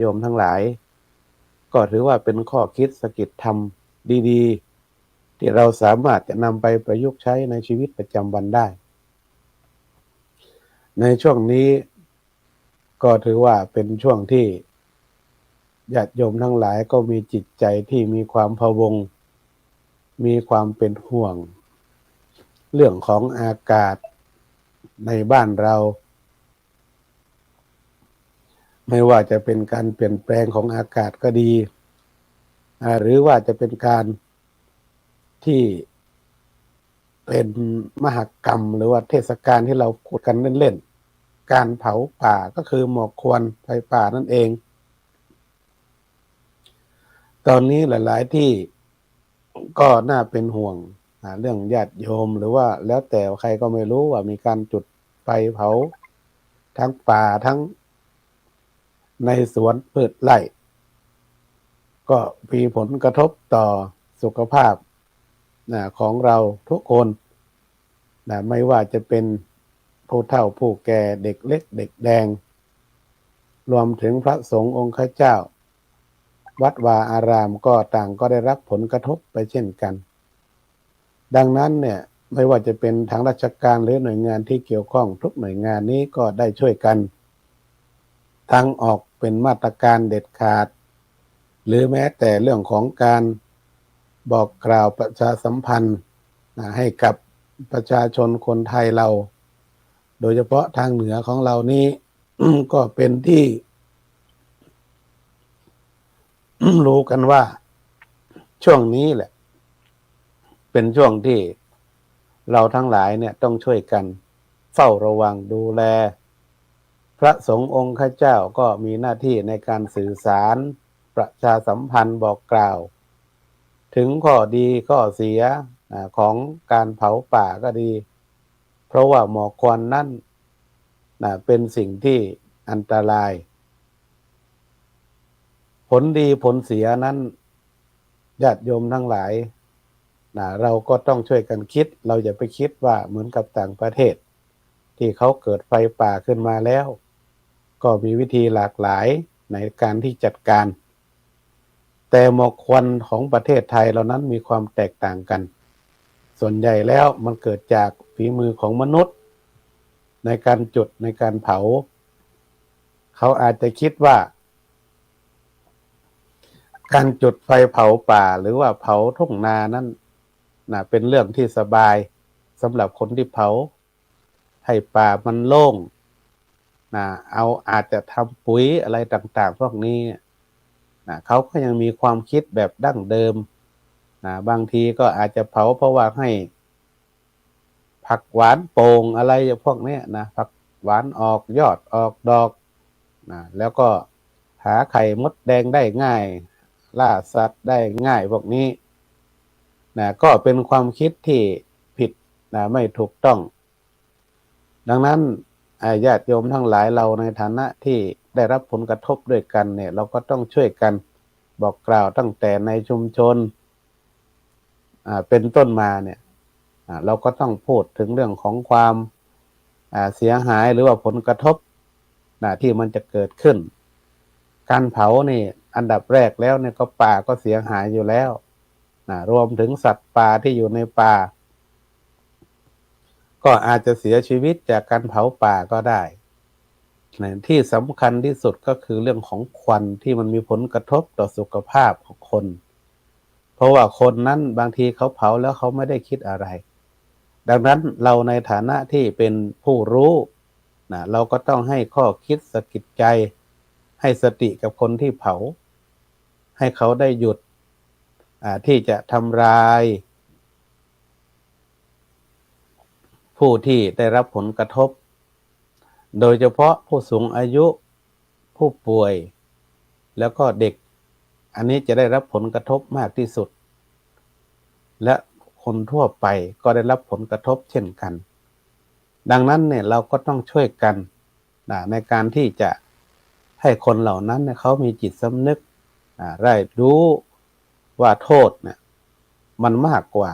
โยมทั้งหลายก็ถือว่าเป็นข้อคิดสกิดธรรมดีๆที่เราสามารถจะนำไปประยุกต์ใช้ในชีวิตประจำวันได้ในช่วงนี้ก็ถือว่าเป็นช่วงที่ญาติโยมทั้งหลายก็มีจิตใจที่มีความพะวงมีความเป็นห่วงเรื่องของอากาศในบ้านเราไม่ว่าจะเป็นการเปลี่ยนแปลงของอากาศก็ดีหรือว่าจะเป็นการที่เป็นมหกรรมหรือว่าเทศกาลที่เราพูดกันเล่นๆการเผาป่าก็คือหมอกควันไฟป่านั่นเองตอนนี้หลายๆที่ก็น่าเป็นห่วงเรื่องญาติโยมหรือว่าแล้วแต่ใครก็ไม่รู้ว่ามีการจุดไฟเผาทั้งป่าทั้งในสวนพืชไร่ก็มีผลกระทบต่อสุขภาพของเราทุกคนไม่ว่าจะเป็นผู้เฒ่าผู้แก่เด็กเล็กเด็กแดงรวมถึงพระสงฆ์องค์ข้าเจ้าวัดวาอารามก็ต่างก็ได้รับผลกระทบไปเช่นกันดังนั้นเนี่ยไม่ว่าจะเป็นทางราชการหรือหน่วยงานที่เกี่ยวข้องทุกหน่วยงานนี้ก็ได้ช่วยกันทั้งออกเป็นมาตรการเด็ดขาดหรือแม้แต่เรื่องของการบอกกล่าวประชาสัมพันธ์ให้กับประชาชนคนไทยเราโดยเฉพาะทางเหนือของเรานี้ ก็เป็นที่ รู้กันว่าช่วงนี้แหละเป็นช่วงที่เราทั้งหลายเนี่ยต้องช่วยกันเฝ้าระวังดูแลพระสงฆ์องค์ข้าเจ้าก็มีหน้าที่ในการสื่อสารประชาสัมพันธ์บอกกล่าวถึงข้อดีข้อเสียของการเผาป่าก็ดีเพราะว่าหมอกควันนั่นเป็นสิ่งที่อันตรายผลดีผลเสียนั้นญาติโยมทั้งหลายเราก็ต้องช่วยกันคิดเราอย่าไปคิดว่าเหมือนกับต่างประเทศที่เขาเกิดไฟป่าขึ้นมาแล้วก็มีวิธีหลากหลายในการที่จัดการแต่หมอกควันของประเทศไทยเรานั้นมีความแตกต่างกันส่วนใหญ่แล้วมันเกิดจากฝีมือของมนุษย์ในการจุดในการเผาเขาอาจจะคิดว่าการจุดไฟเผาป่าหรือว่าเผาทุ่งนานั้นเป็นเรื่องที่สบายสำหรับคนที่เผาให้ป่ามันโล่งเอาอาจจะทำปุ๋ยอะไรต่างๆพวกนี้เขาก็ยังมีความคิดแบบดั้งเดิมบางทีก็อาจจะเผาเพราะว่าให้ผักหวานโป่งอะไรพวกนี้ผักหวานออกยอดออกดอกแล้วก็หาไข่มดแดงได้ง่ายล่าสัตว์ได้ง่ายพวกนี้ก็เป็นความคิดที่ผิดไม่ถูกต้องดังนั้นญาติโยมทั้งหลายเราในฐานะที่ได้รับผลกระทบด้วยกันเนี่ยเราก็ต้องช่วยกันบอกกล่าวตั้งแต่ในชุมชนเป็นต้นมาเนี่ยเราก็ต้องพูดถึงเรื่องของความเสียหายหรือว่าผลกระทบที่มันจะเกิดขึ้นการเผานี่อันดับแรกแล้วเนี่ยก็ป่าก็เสียหายอยู่แล้วรวมถึงสัตว์ป่าที่อยู่ในป่าก็อาจจะเสียชีวิตจากการเผาป่าก็ได้ที่สำคัญที่สุดก็คือเรื่องของควันที่มันมีผลกระทบต่อสุขภาพของคนเพราะว่าคนนั้นบางทีเขาเผาแล้วเขาไม่ได้คิดอะไรดังนั้นเราในฐานะที่เป็นผู้รู้เราก็ต้องให้ข้อคิดสะกิดใจให้สติกับคนที่เผาให้เขาได้หยุดที่จะทำร้ายผู้ที่ได้รับผลกระทบโดยเฉพาะผู้สูงอายุผู้ป่วยแล้วก็เด็กอันนี้จะได้รับผลกระทบมากที่สุดและคนทั่วไปก็ได้รับผลกระทบเช่นกันดังนั้นเนี่ยเราก็ต้องช่วยกันในการที่จะให้คนเหล่านั้นเขามีจิตสำนึกได้รู้ว่าโทษเนี่ยมันมากกว่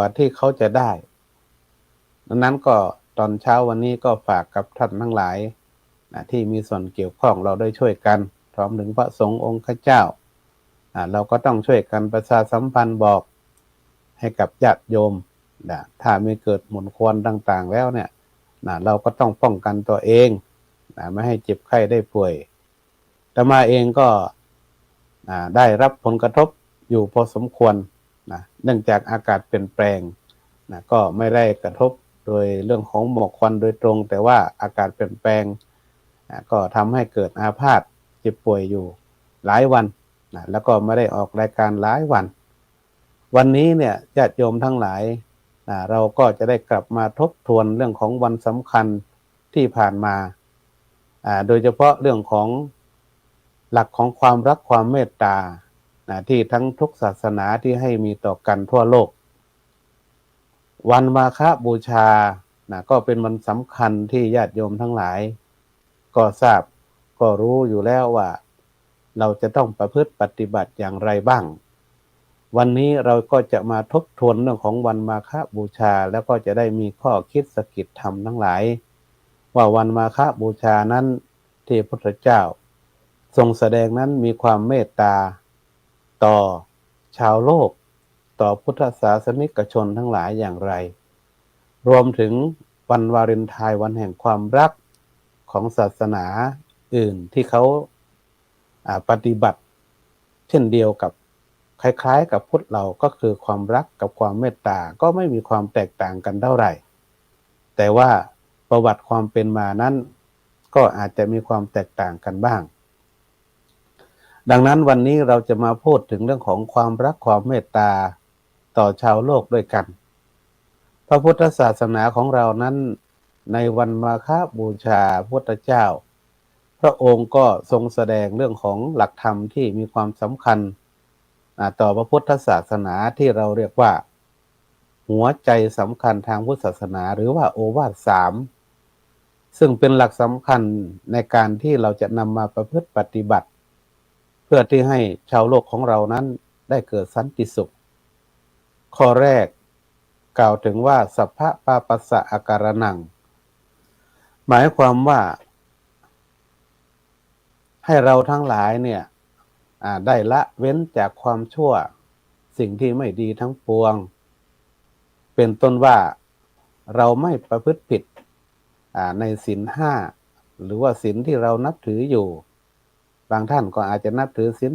าที่เขาจะได้ดังนั้นก็ตอนเช้าวันนี้ก็ฝากกับท่านทั้งหลาย ที่มีส่วนเกี่ยวข้องเราได้ช่วยกันพร้อมถึงพระสงฆ์องค์เจ้าเราก็ต้องช่วยกันประชาสัมพันธ์บอกให้กับญาติโยมถ้าไม่เกิดหมุนควันต่างๆแล้วเนี่ยเราก็ต้องป้องกันตัวเองไม่ให้เจ็บไข้ได้ป่วยแต่มาเองก็ได้รับผลกระทบอยู่พอสมควรเนื่องจากอากาศเปลี่ยนแปลงก็ไม่ได้กระทบโดยเรื่องของหมอกควันโดยตรงแต่ว่าอากาศเปลี่ยนแปลงก็ทำให้เกิดอาพาธเจ็บป่วยอยู่หลายวันแล้วก็ไม่ได้ออกรายการหลายวันวันนี้เนี่ยญาติโยมทั้งหลายเราก็จะได้กลับมาทบทวนเรื่องของวันสำคัญที่ผ่านมาโดยเฉพาะเรื่องของหลักของความรักความเมตตาที่ทั้งทุกศาสนาที่ให้มีต่อกันทั่วโลกวันมาฆบูชาก็เป็นวันสำคัญที่ญาติโยมทั้งหลายก็ทราบก็รู้อยู่แล้วว่าเราจะต้องประพฤติปฏิบัติอย่างไรบ้างวันนี้เราก็จะมาทบทวนเรื่องของวันมาฆบูชาแล้วก็จะได้มีข้อคิดสกิดธรรมทั้งหลายว่าวันมาฆบูชานั้นที่พระพุทธเจ้าทรงแสดงนั้นมีความเมตตาต่อชาวโลกต่อพุทธศาสนิกชนทั้งหลายอย่างไรรวมถึงวันวาเลนไทน์วันแห่งความรักของศาสนาอื่นที่เขาปฏิบัติเช่นเดียวกับคล้ายๆกับพุทธเราก็คือความรักกับความเมตตาก็ไม่มีความแตกต่างกันเท่าไหร่แต่ว่าประวัติความเป็นมานั้นก็อาจจะมีความแตกต่างกันบ้างดังนั้นวันนี้เราจะมาพูดถึงเรื่องของความรักความเมตตาต่อชาวโลกด้วยกันพระพุทธศาสนาของเรานั้นในวันมาฆบูชาพระพุทธเจ้าพระองค์ก็ทรงแสดงเรื่องของหลักธรรมที่มีความสำคัญต่อพระพุทธศาสนาที่เราเรียกว่าหัวใจสำคัญทางพุทธศาสนาหรือว่าโอวาท3ซึ่งเป็นหลักสำคัญในการที่เราจะนำมาประพฤติปฏิบัติเพื่อที่ให้ชาวโลกของเรานั้นได้เกิดสันติสุขข้อแรกกล่าวถึงว่าสัพพะปาปัสสะอาการนังหมายความว่าให้เราทั้งหลายเนี่ยได้ละเว้นจากความชั่วสิ่งที่ไม่ดีทั้งปวงเป็นต้นว่าเราไม่ประพฤติผิดในศีล5หรือว่าศีลที่เรานับถืออยู่บางท่านก็อาจจะนับถือศีล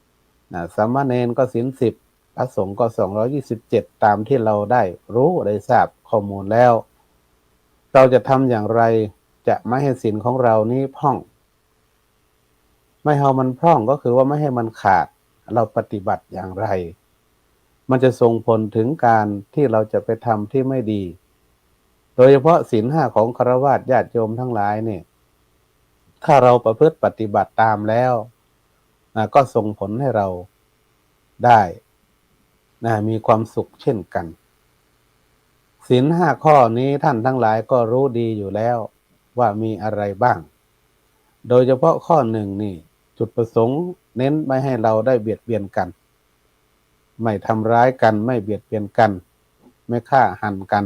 8สามเณรก็ศีล10พระสงฆ์ก็227ตามที่เราได้รู้ได้ทราบข้อมูลแล้วเราจะทำอย่างไรจะไม่ให้ศีลของเรานี้พร่องไม่ให้มันพร่องก็คือว่าไม่ให้มันขาดเราปฏิบัติอย่างไรมันจะส่งผลถึงการที่เราจะไปทำที่ไม่ดีโดยเฉพาะศีล5ของฆราวาสญาติโยมทั้งหลายเนี่ยถ้าเราประพฤติปฏิบัติตามแล้วก็ส่งผลให้เราได้มีความสุขเช่นกันศีล5ข้อนี้ท่านทั้งหลายก็รู้ดีอยู่แล้วว่ามีอะไรบ้างโดยเฉพาะข้อ1นี่จุดประสงค์เน้นไม่ให้เราได้เบียดเบียนกันไม่ทำร้ายกันไม่เบียดเบียนกันไม่ฆ่าหันกัน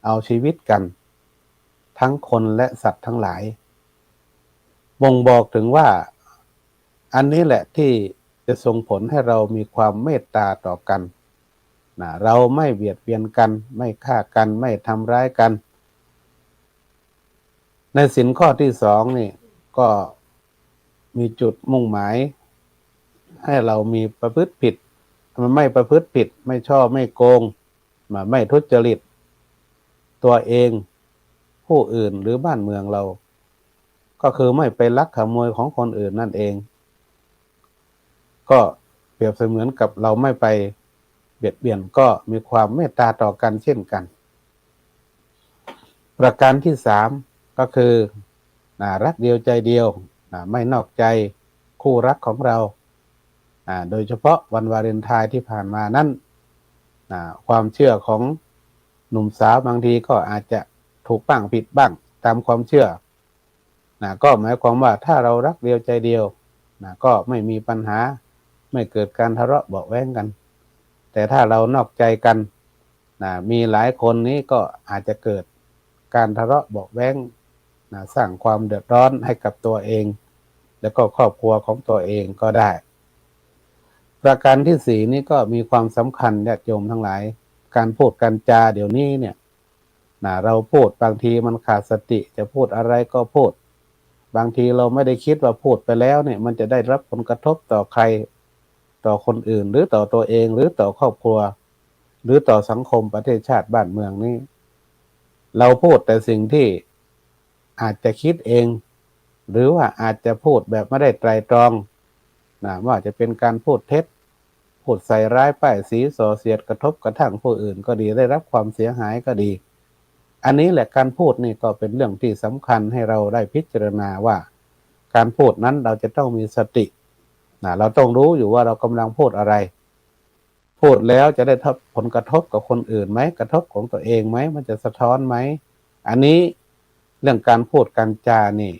เอาชีวิตกันทั้งคนและสัตว์ทั้งหลายบ่งบอกถึงว่าอันนี้แหละที่จะส่งผลให้เรามีความเมตตาต่อกันเราไม่เบียดเบียนกันไม่ฆ่ากันไม่ทำร้ายกันในศีลข้อที่2นี่ก็มีจุดมุ่งหมายให้เรามีประพฤติผิดมันไม่ประพฤติผิดไม่ช่อไม่โกงไม่ทุจริตตัวเองผู้อื่นหรือบ้านเมืองเราก็คือไม่ไปลักขโมยของคนอื่นนั่นเองก็เปรียบเสมือนกับเราไม่ไปเบียดเบียนก็มีความเมตตาต่อกันเช่นกันประการที่3ก็คือรักเดียวใจเดียวไม่นอกใจคู่รักของเราโดยเฉพาะวันวาเลนไทน์ที่ผ่านมานั้นความเชื่อของหนุ่มสาวบางทีก็อาจจะถูกบ้างผิดบ้างตามความเชื่อก็หมายความว่าถ้าเรารักเดียวใจเดียวก็ไม่มีปัญหาไม่เกิดการทะเลาะเบาะแว้งกันแต่ถ้าเรานอกใจกันมีหลายคนนี้ก็อาจจะเกิดการทะเลาะเบาะแว้ง สร้างความเดือดร้อนให้กับตัวเองแล้วก็ครอบครัวของตัวเองก็ได้ประการที่สี่นี้ก็มีความสำคัญญาติโยมทั้งหลายการพูดการจาเดี๋ยวนี้เนี่ยเราพูดบางทีมันขาดสติจะพูดอะไรก็พูดบางทีเราไม่ได้คิดว่าพูดไปแล้วเนี่ยมันจะได้รับผลกระทบต่อใครต่อคนอื่นหรือต่อตัวเองหรือต่อครอบครัวหรือต่อสังคมประเทศชาติบ้านเมืองนี้เราพูดแต่สิ่งที่อาจจะคิดเองหรือว่าอาจจะพูดแบบไม่ได้ไตร่ตรองว่าจะเป็นการพูดเท็จพูดใส่ร้ายป้ายสีส่อเสียดกระทบกระทั่งผู้อื่นก็ดีได้รับความเสียหายก็ดีอันนี้แหละการพูดนี่ก็เป็นเรื่องที่สำคัญให้เราได้พิจารณาว่าการพูดนั้นเราจะต้องมีสติเราต้องรู้อยู่ว่าเรากำลังพูดอะไรพูดแล้วจะได้ผลกระทบกับคนอื่นไหมกระทบของตัวเองไหมมันจะสะท้อนไหมอันนี้เรื่องการพูดการจานี่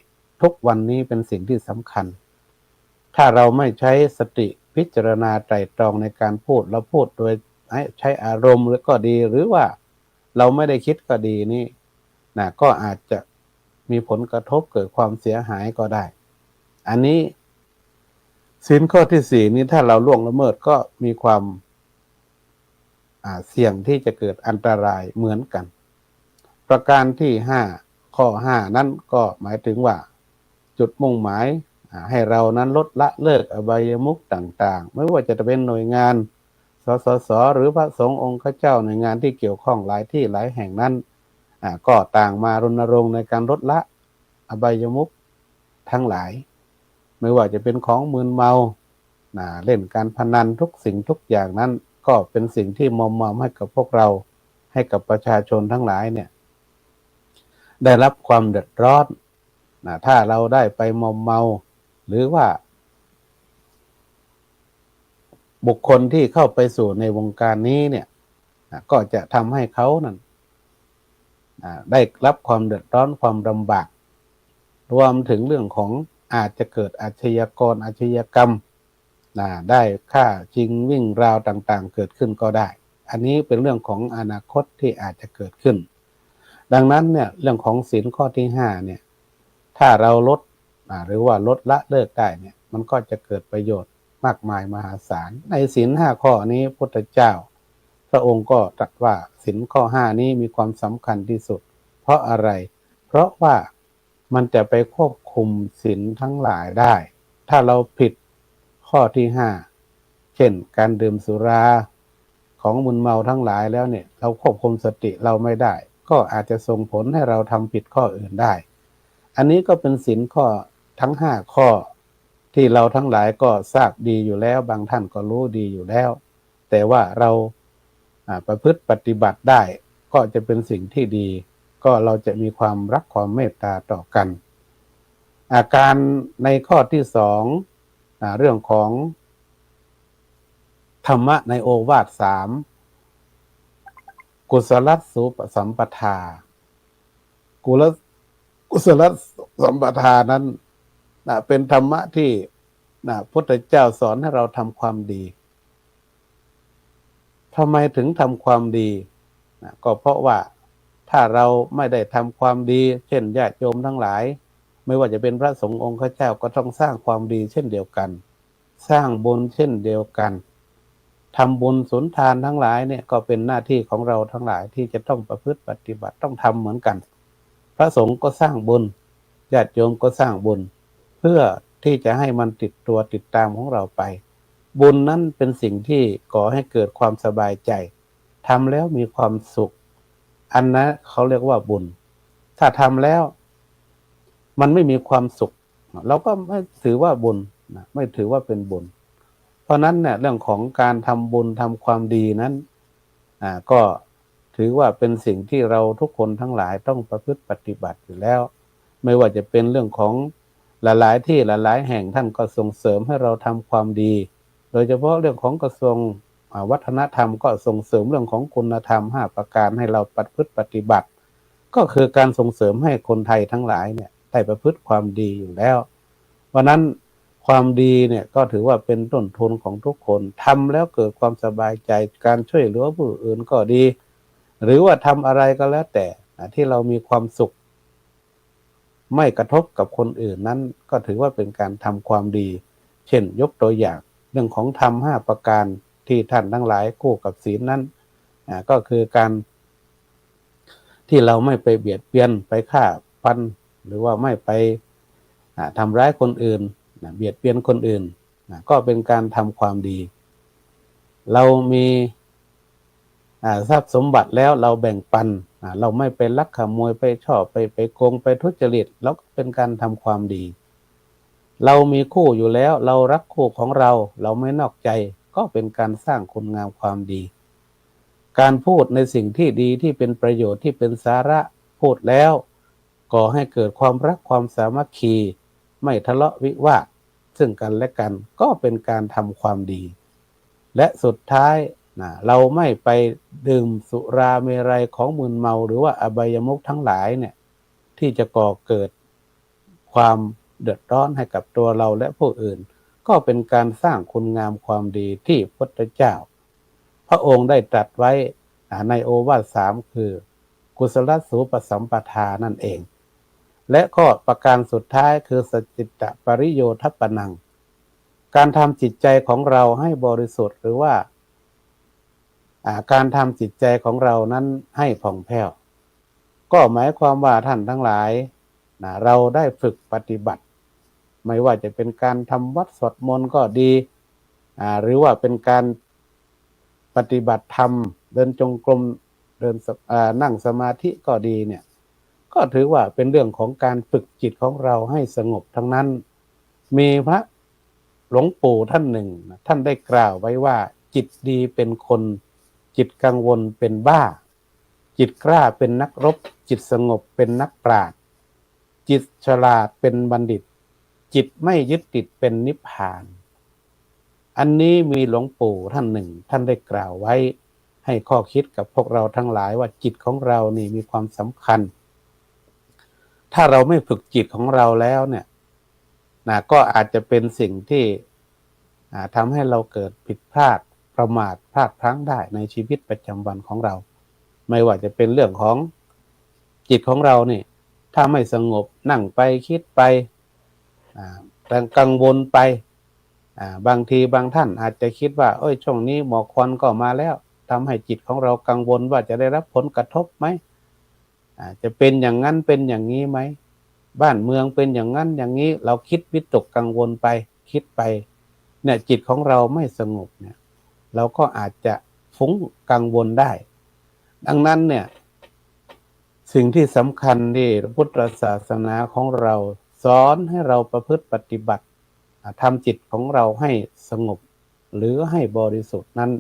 ทุกวันนี้เป็นสิ่งที่สำคัญถ้าเราไม่ใช้สติพิจารณาไตร่ตรองในการพูดเราพูดโดยใช้อารมณ์ก็ดีหรือว่าเราไม่ได้คิดก็ดีนี่ก็อาจจะมีผลกระทบเกิดความเสียหายก็ได้อันนี้ศีลข้อที่สี่นี้ถ้าเราล่วงละเมิดก็มีความเสี่ยงที่จะเกิดอันตรายเหมือนกันประการที่ห้าข้อห้านั้นก็หมายถึงว่าจุดมุ่งหมายให้เรานั้นลดละเลิกอบายมุขต่างๆไม่ว่าจะเป็นหน่วยงานสสสหรือพระสงฆ์องค์เจ้าหน่วยงานที่เกี่ยวข้องหลายที่หลายแห่งนั้นก็ต่างมารณรงค์ในการลดละอบายมุขทั้งหลายไม่ว่าจะเป็นของมึนเมาเล่นการพนันทุกสิ่งทุกอย่างนั้นก็เป็นสิ่งที่มอมเมาให้กับพวกเราให้กับประชาชนทั้งหลายเนี่ยได้รับความเดือดร้อนถ้าเราได้ไปมอมเมาหรือว่าบุคคลที่เข้าไปสู่ในวงการนี้เนี่ยก็จะทำให้เขานั้นได้รับความเดือดร้อนความลำบากรวมถึงเรื่องของอาจจะเกิดอาชญากรอาชญากรรมได้ฆ่าชิงวิ่งราวต่างๆเกิดขึ้นก็ได้อันนี้เป็นเรื่องของอนาคตที่อาจจะเกิดขึ้นดังนั้นเนี่ยเรื่องของศีลข้อที่ห้าเนี่ยถ้าเราลดหรือว่าลดละเลิกได้เนี่ยมันก็จะเกิดประโยชน์มากมายมหาศาลในศีลห้าข้อนี้พุทธเจ้าพระองค์ก็ตรัสว่าศีลข้อห้านี้มีความสำคัญที่สุดเพราะอะไรเพราะว่ามันจะไปควบคุมศีลทั้งหลายได้ถ้าเราผิดข้อที่ห้าเช่นการดื่มสุราของมึนเมาทั้งหลายแล้วเนี่ยเราควบคุมสติเราไม่ได้ก็อาจจะส่งผลให้เราทำผิดข้ออื่นได้อันนี้ก็เป็นศีลข้อทั้งห้าข้อที่เราทั้งหลายก็ทราบดีอยู่แล้วบางท่านก็รู้ดีอยู่แล้วแต่ว่าเราประพฤติปฏิบัติได้ก็จะเป็นสิ่งที่ดีก็เราจะมีความรักความเมตตาต่อกันอาการในข้อที่สองเรื่องของธรรมะในโอวาทสามกุศลสุปสัมปทากุศลสัมปทานั้นเป็นธรรมะที่พุทธเจ้าสอนให้เราทำความดีทำไมถึงทำความดีก็เพราะว่าถ้าเราไม่ได้ทำความดีเช่นญาติโยมทั้งหลายไม่ว่าจะเป็นพระสงฆ์องค์เจ้าก็ต้องสร้างความดีเช่นเดียวกันสร้างบุญเช่นเดียวกันทำบุญสุนทานทั้งหลายเนี่ยก็เป็นหน้าที่ของเราทั้งหลายที่จะต้องประพฤติปฏิบัติต้องทำเหมือนกันพระสงฆ์ก็สร้างบุญญาติโยมก็สร้างบุญเพื่อที่จะให้มันติดตัวติดตามของเราไปบุญนั้นเป็นสิ่งที่ก่อให้เกิดความสบายใจทำแล้วมีความสุขอันนั้นเขาเรียกว่าบุญถ้าทำแล้วมันไม่มีความสุขเราก็ไม่ถือว่าบุญไม่ถือว่าเป็นบุญเพราะนั้นเนี่ยเรื่องของการทำบุญทำความดีนั้นก็ถือว่าเป็นสิ่งที่เราทุกคนทั้งหลายต้องประพฤติปฏิบัติอยู่แล้วไม่ว่าจะเป็นเรื่องของหลายๆที่หลายๆแห่งท่านก็ส่งเสริมให้เราทำความดีโดยเฉพาะเรื่องของกระทรวงวัฒนธรรมก็ส่งเสริมเรื่องของคุณธรรม5ประการให้เราประพฤติปฏิบัติก็คือการส่งเสริมให้คนไทยทั้งหลายเนี่ยได้ประพฤติความดีอยู่แล้วเพราะนั้นความดีเนี่ยก็ถือว่าเป็นต้นทุนของทุกคนทำแล้วเกิดความสบายใจการช่วยเหลือผู้อื่นก็ดีหรือว่าทำอะไรก็แล้วแต่ที่เรามีความสุข ไม่กระทบกับคนอื่นนั้นก็ถือว่าเป็นการทำความดี เช่นยกตัวอย่างเรื่องของธรรม5ประการที่ท่านทั้งหลายคู่กับศีลนั้นก็คือการที่เราไม่ไปเบียดเบียนไปฆ่าฟันหรือว่าไม่ไปทำร้ายคนอื่นเบียดเบียนคนอื่นก็เป็นการทำความดี เรามีทรัพย์สมบัติแล้วเราแบ่งปันเราไม่ไปลักขโมยไปช่อไปโกงไปทุจริตแล้วเป็นการทำความดี เรามีคู่อยู่แล้วเรารักคู่ของเราเราไม่นอกใจก็เป็นการสร้างคุณงามความดี การพูดในสิ่งที่ดีที่เป็นประโยชน์ที่เป็นสาระพูดแล้วก่อให้เกิดความรักความสามัคคีไม่ทะเลาะวิวาทซึ่งกันและกันก็เป็นการทำความดี และสุดท้ายเราไม่ไปดื่มสุราเมรัยของมึนเมาหรือว่าอบายมุขทั้งหลายเนี่ยที่จะก่อเกิดความเดือดร้อนให้กับตัวเราและผู้อื่นก็เป็นการสร้างคุณงามความดีที่พระพุทธเจ้าพระองค์ได้ตรัสไว้ในโอวาท3คือกุศลสูปสัมปทานั่นเองและข้อประการสุดท้ายคือสัจจิตปริโยทัปปนังการทำจิตใจของเราให้บริสุทธิ์หรือว่าการทำจิตใจของเรานั้นให้ผ่องแผ้วก็หมายความว่าท่านทั้งหลายเราได้ฝึกปฏิบัติไม่ว่าจะเป็นการทำวัดสวดมนต์ก็ดีหรือว่าเป็นการปฏิบัติธรรมเดินจงกรมเดินนั่งสมาธิก็ดีเนี่ยก็ถือว่าเป็นเรื่องของการฝึกจิตของเราให้สงบทั้งนั้นมีพระหลวงปู่ท่านหนึ่งท่านได้กล่าวไว้ว่าจิตดีเป็นคนจิตกังวลเป็นบ้าจิตกล้าเป็นนักรบจิตสงบเป็นนักปราชญ์จิตฉลาดเป็นบัณฑิตจิตไม่ยึดติดเป็นนิพพานอันนี้มีหลวงปู่ท่านหนึ่งท่านได้กล่าวไว้ให้ข้อคิดกับพวกเราทั้งหลายว่าจิตของเรานี่มีความสำคัญถ้าเราไม่ฝึกจิตของเราแล้วเนี่ยก็อาจจะเป็นสิ่งที่ทำให้เราเกิดผิดพลาดประมาทพลาดพลั้งได้ในชีวิตประจำวันของเราไม่ว่าจะเป็นเรื่องของจิตของเรานี่ถ้าไม่สงบนั่งไปคิดไปกังวลไปบางทีบางท่านอาจจะคิดว่าช่วงนี้หมอกควันก็มาแล้วทำให้จิตของเรากังวลว่าจะได้รับผลกระทบไหมจะเป็นอย่างนั้นเป็นอย่างนี้ไหมบ้านเมืองเป็นอย่างนั้นอย่างนี้เราคิดวิตกกังวลไปคิดไปเนี่ยจิตของเราไม่สงบเนี่ยเราก็อาจจะฟุ้งกังวลได้ดังนั้นเนี่ยสิ่งที่สำคัญที่พระพุทธศาสนาของเราสอนให้เราประพฤติปฏิบัติทำจิตของเราให้สงบหรือให้บริสุทธิ์นั้น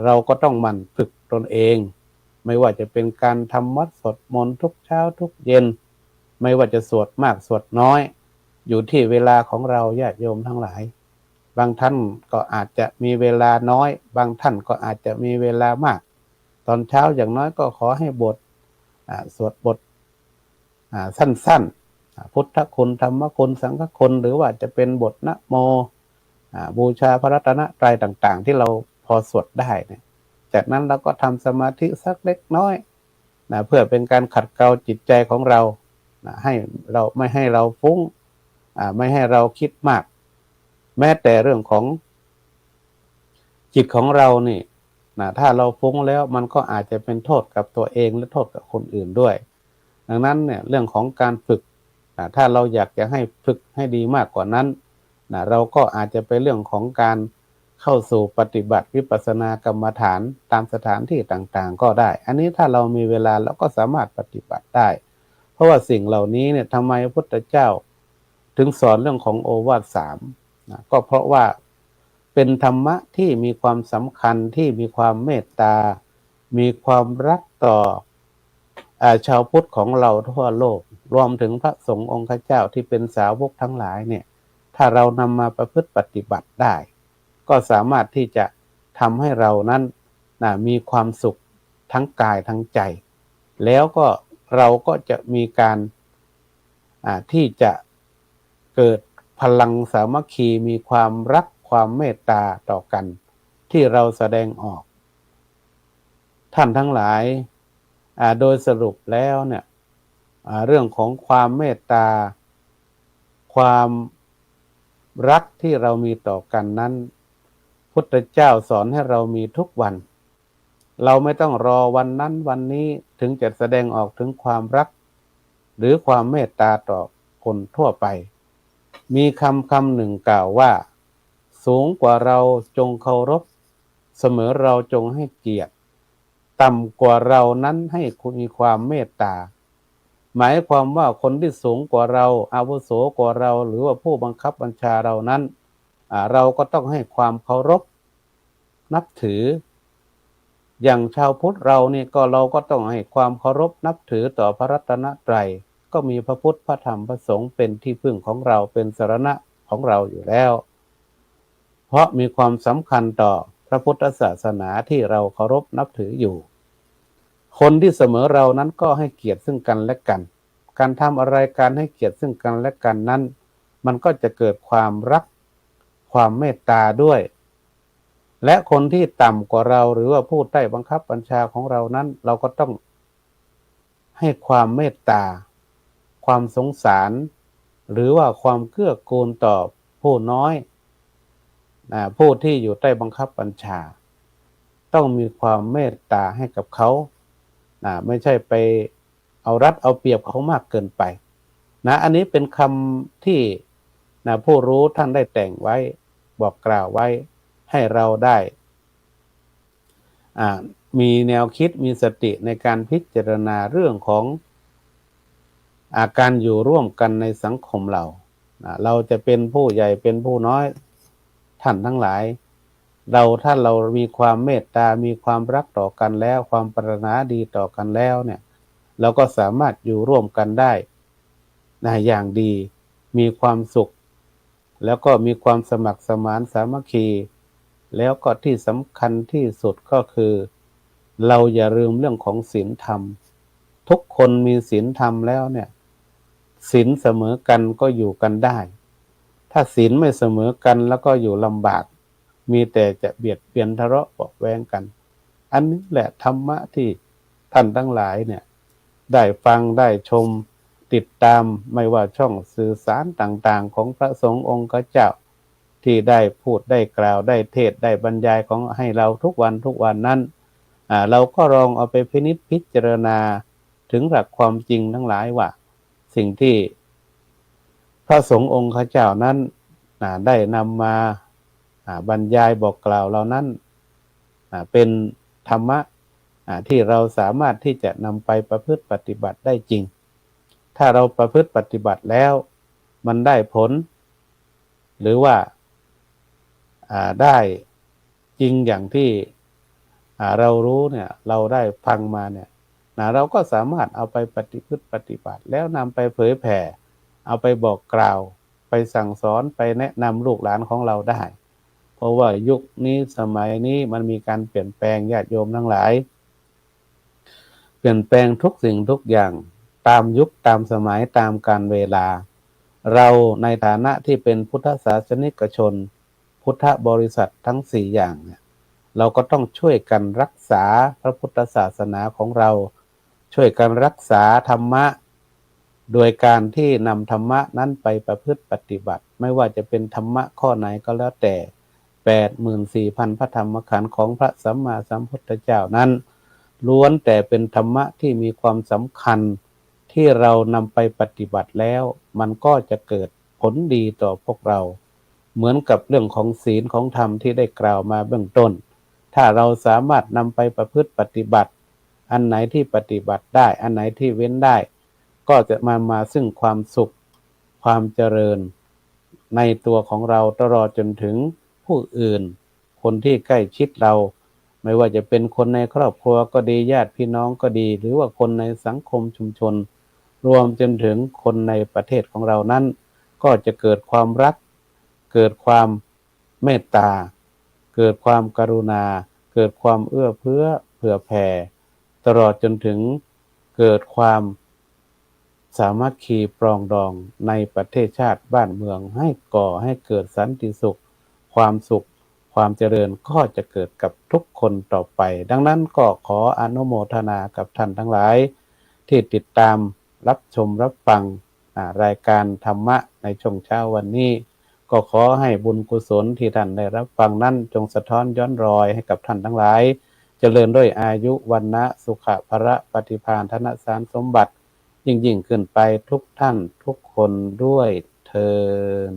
เราก็ต้องหมั่นฝึกตนเองไม่ว่าจะเป็นการทำวัดสวดมนต์ทุกเช้าทุกเย็นไม่ว่าจะสวดมากสวดน้อยอยู่ที่เวลาของเราญาติโยมทั้งหลายบางท่านก็อาจจะมีเวลาน้อยบางท่านก็อาจจะมีเวลามากตอนเช้าอย่างน้อยก็ขอให้บทสวดบทสั้นๆพุทธคุณธรรมคุณสังฆคุณหรือว่าจะเป็นบทนะโมบูชาพระรัตนตรัยต่างๆที่เราพอสวดได้เนี่ยจากนั้นเราก็ทำสมาธิสักเล็กน้อยเพื่อเป็นการขัดเกลาจิตใจของเราให้เราไม่ให้เราฟุ้งไม่ให้เราคิดมากแม้แต่เรื่องของจิตของเรานี่ถ้าเราฟุ้งแล้วมันก็อาจจะเป็นโทษกับตัวเองและโทษกับคนอื่นด้วยดังนั้นเนี่ยเรื่องของการฝึกถ้าเราอยากจะให้ฝึกให้ดีมากกว่านั้นเราก็อาจจะเป็นเรื่องของการเข้าสู่ปฏิบัติวิปัสสนากรรมฐานตามสถานที่ต่างๆก็ได้อันนี้ถ้าเรามีเวลาเราก็สามารถปฏิบัติได้เพราะว่าสิ่งเหล่านี้เนี่ยทำไมพระพุทธเจ้าถึงสอนเรื่องของโอวาท3ก็เพราะว่าเป็นธรรมะที่มีความสำคัญที่มีความเมตตามีความรักต่อชาวพุทธของเราทั่วโลกรวมถึงพระสงฆ์องค์เจ้าที่เป็นสาวกทั้งหลายเนี่ยถ้าเรานำมาประพฤติปฏิบัติได้ก็สามารถที่จะทำให้เรานั้นมีความสุขทั้งกายทั้งใจแล้วก็เราก็จะมีการที่จะเกิดพลังสามัคคีมีความรักความเมตตาต่อกันที่เราแสดงออกท่านทั้งหลายโดยสรุปแล้วเนี่ย เรื่องของความเมตตาความรักที่เรามีต่อกันนั้นพุทธเจ้าสอนให้เรามีทุกวันเราไม่ต้องรอวันนั้นวันนี้ถึงจะแสดงออกถึงความรักหรือความเมตตาต่อคนทั่วไปมีคำหนึ่งกล่าวว่าสูงกว่าเราจงเคารพเสมอเราจงให้เกียรติต่ำกว่าเรานั้นให้มีความเมตตาหมายความว่าคนที่สูงกว่าเราอาวุโสกว่าเราหรือว่าผู้บังคับบัญชาเรานั้นเราก็ต้องให้ความเคารพนับถืออย่างชาวพุทธเรานี่ก็เราก็ต้องให้ความเคารพนับถือต่อพระรัตนตรัยก็มีพระพุทธพระธรรมพระสงฆ์เป็นที่พึ่งของเราเป็นสรณะของเราอยู่แล้วเพราะมีความสำคัญต่อพระพุทธศาสนาที่เราเคารพนับถืออยู่คนที่เสมอเรานั้นก็ให้เกียรติซึ่งกันและกันการทำอะไรการให้เกียรติซึ่งกันและกันนั้นมันก็จะเกิดความรักความเมตตาด้วยและคนที่ต่ำกว่าเราหรือว่าผู้ใต้บังคับบัญชาของเรานั้นเราก็ต้องให้ความเมตตาความสงสารหรือว่าความเกื้อกูลต่อผู้น้อยผู้ที่อยู่ใต้บังคับบัญชาต้องมีความเมตตาให้กับเขาไม่ใช่ไปเอารัดเอาเปรียบเขามากเกินไปอันนี้เป็นคำที่ผู้รู้ท่านได้แต่งไว้บอกกล่าวไว้ให้เราได้มีแนวคิดมีสติในการพิจารณาเรื่องของการอยู่ร่วมกันในสังคมเราจะเป็นผู้ใหญ่เป็นผู้น้อยท่านทั้งหลายถ้าเรามีความเมตตามีความรักต่อกันแล้วความปรารถนาดีต่อกันแล้วเนี่ยเราก็สามารถอยู่ร่วมกันได้อย่างดีมีความสุขแล้วก็มีความสมัครสมานสามัคคีแล้วก็ที่สำคัญที่สุดก็คือเราอย่าลืมเรื่องของศีลธรรมทุกคนมีศีลธรรมแล้วเนี่ยศีลเสมอกันก็อยู่กันได้ถ้าศีลไม่เสมอกันแล้วก็อยู่ลำบากมีแต่จะเบียดเบียนทะเลาะเบาะแว้งกันอันนี้แหละธรรมะที่ท่านทั้งหลายเนี่ยได้ฟังได้ชมติดตามไม่ว่าช่องสื่อสารต่างๆของพระสงฆ์องค์เจ้าที่ได้พูดได้กล่าวได้เทศได้บรรยายของให้เราทุกวันนั้นเราก็ลองเอาไปพินิจพิจารณาถึงหลักความจริงทั้งหลายว่าสิ่งที่พระสงฆ์องค์เจ้านั้นได้นำมาบรรยายบอกกล่าวเรานั้นเป็นธรรมะที่เราสามารถที่จะนำไปประพฤติปฏิบัติได้จริงถ้าเราประพฤติปฏิบัติแล้วมันได้ผลหรือว่าได้จริงอย่างที่เรารู้เนี่ยเราได้ฟังมาเนี่ยเราก็สามารถเอาไปปฏิบัติแล้วนำไปเผยแผ่เอาไปบอกกล่าวไปสั่งสอนไปแนะนำลูกหลานของเราได้เพราะว่ายุคนี้สมัยนี้มันมีการเปลี่ยนแปลงญาติโยมทั้งหลายเปลี่ยนแปลงทุกสิ่งทุกอย่างตามยุคตามสมัยตามกาลเวลาเราในฐานะที่เป็นพุทธศาสนิกชนพุทธบริษัททั้ง4อย่างเนี่ยเราก็ต้องช่วยกันรักษาพระพุทธศาสนาของเราช่วยกันรักษาธรรมะโดยการที่นำธรรมะนั้นไปประพฤติปฏิบัติไม่ว่าจะเป็นธรรมะข้อไหนก็แล้วแต่ 84,000 พระธรรมขันธ์ของพระสัมมาสัมพุทธเจ้านั้นล้วนแต่เป็นธรรมะที่มีความสำคัญที่เรานำไปปฏิบัติแล้วมันก็จะเกิดผลดีต่อพวกเราเหมือนกับเรื่องของศีลของธรรมที่ได้กล่าวมาเบื้องต้นถ้าเราสามารถนำไปประพฤติปฏิบัติอันไหนที่ปฏิบัติได้อันไหนที่เว้นได้ก็จะมาซึ่งความสุขความเจริญในตัวของเราตลอดจนถึงผู้อื่นคนที่ใกล้ชิดเราไม่ว่าจะเป็นคนในครอบครัวก็ดีญาติพี่น้องก็ดีหรือว่าคนในสังคมชุมชนรวมจนถึงคนในประเทศของเรานั้นก็จะเกิดความรักเกิดความเมตตาเกิดความกรุณาเกิดความเอื้อเฟื้อเผื่อแผ่ตลอดจนถึงเกิดความสามัคคีปรองดองในประเทศชาติบ้านเมืองให้เกิดสันติสุขความสุขความเจริญก็จะเกิดกับทุกคนต่อไปดังนั้นก็ขออนุโมทนากับท่านทั้งหลายที่ติดตาม รับชมรับฟังรายการธรรมะในช่วงเช้าวันนี้ก็ขอให้บุญกุศลที่ท่านได้รับฟังนั้นจงสะท้อนย้อนรอยให้กับท่านทั้งหลายเจริญด้วยอายุวันนะสุขะภระปฏิภาณธนสารสมบัติยิ่งขึ้นไปทุกท่านทุกคนด้วยเทอญ